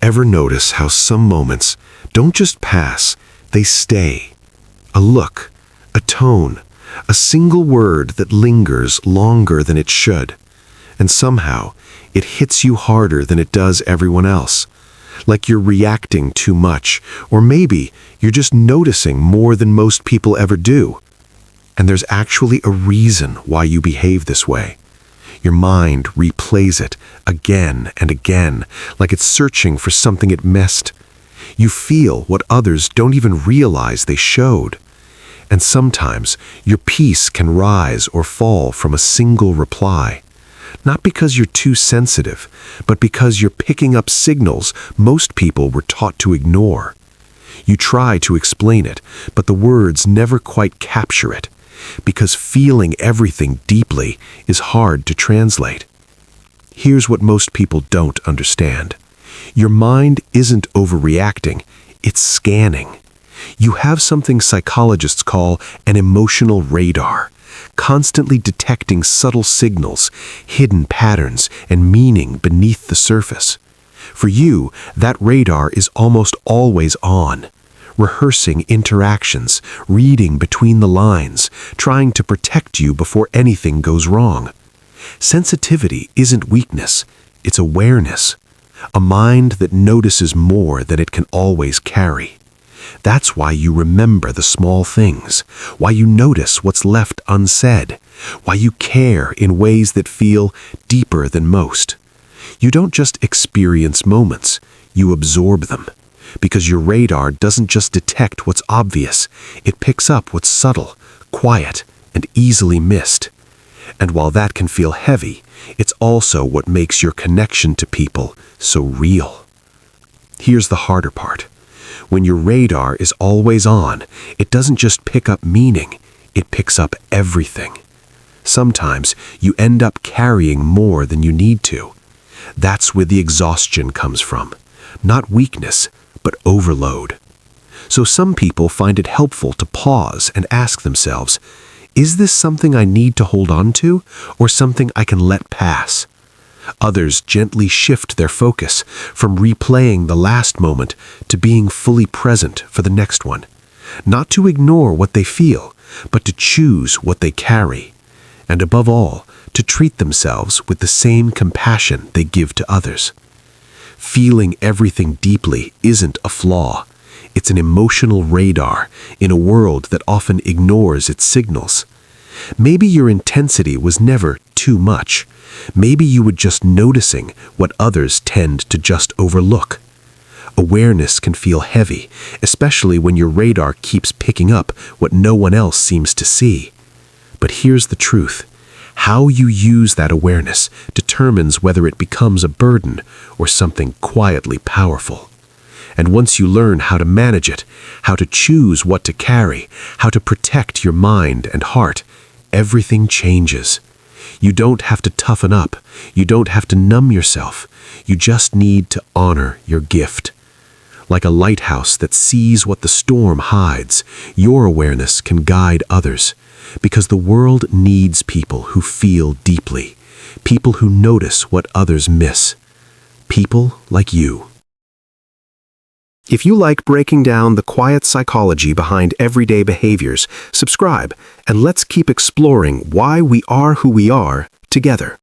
Ever notice how some moments don't just pass, they stay? A look, a tone, a single word that lingers longer than it should. And somehow, it hits you harder than it does everyone else. Like you're reacting too much, or maybe you're just noticing more than most people ever do. And there's actually a reason why you behave this way. Your mind replays it again and again, like it's searching for something it missed. You feel what others don't even realize they showed. And sometimes your peace can rise or fall from a single reply. Not because you're too sensitive, but because you're picking up signals most people were taught to ignore. You try to explain it, but the words never quite capture it, because feeling everything deeply is hard to translate. Here's what most people don't understand. Your mind isn't overreacting, it's scanning. You have something psychologists call an emotional radar, constantly detecting subtle signals, hidden patterns, and meaning beneath the surface. For you, that radar is almost always on, rehearsing interactions, reading between the lines, trying to protect you before anything goes wrong. Sensitivity isn't weakness, it's awareness, a mind that notices more than it can always carry. That's why you remember the small things, why you notice what's left unsaid, why you care in ways that feel deeper than most. You don't just experience moments, you absorb them. Because your radar doesn't just detect what's obvious, it picks up what's subtle, quiet, and easily missed. And while that can feel heavy, it's also what makes your connection to people so real. Here's the harder part. When your radar is always on, it doesn't just pick up meaning, it picks up everything. Sometimes you end up carrying more than you need to. That's where the exhaustion comes from. Not weakness, but overload. So some people find it helpful to pause and ask themselves, is this something I need to hold on to, or something I can let pass? Others gently shift their focus from replaying the last moment to being fully present for the next one. Not to ignore what they feel, but to choose what they carry. And above all, to treat themselves with the same compassion they give to others. Feeling everything deeply isn't a flaw. It's an emotional radar in a world that often ignores its signals. Maybe your intensity was never too much. Maybe you were just noticing what others tend to just overlook. Awareness can feel heavy, especially when your radar keeps picking up what no one else seems to see. But here's the truth. How you use that awareness determines whether it becomes a burden or something quietly powerful. And once you learn how to manage it, how to choose what to carry, how to protect your mind and heart, everything changes. You don't have to toughen up. You don't have to numb yourself. You just need to honor your gift. Like a lighthouse that sees what the storm hides, your awareness can guide others. Because the world needs people who feel deeply, people who notice what others miss, people like you. If you like breaking down the quiet psychology behind everyday behaviors, subscribe, and let's keep exploring why we are who we are together.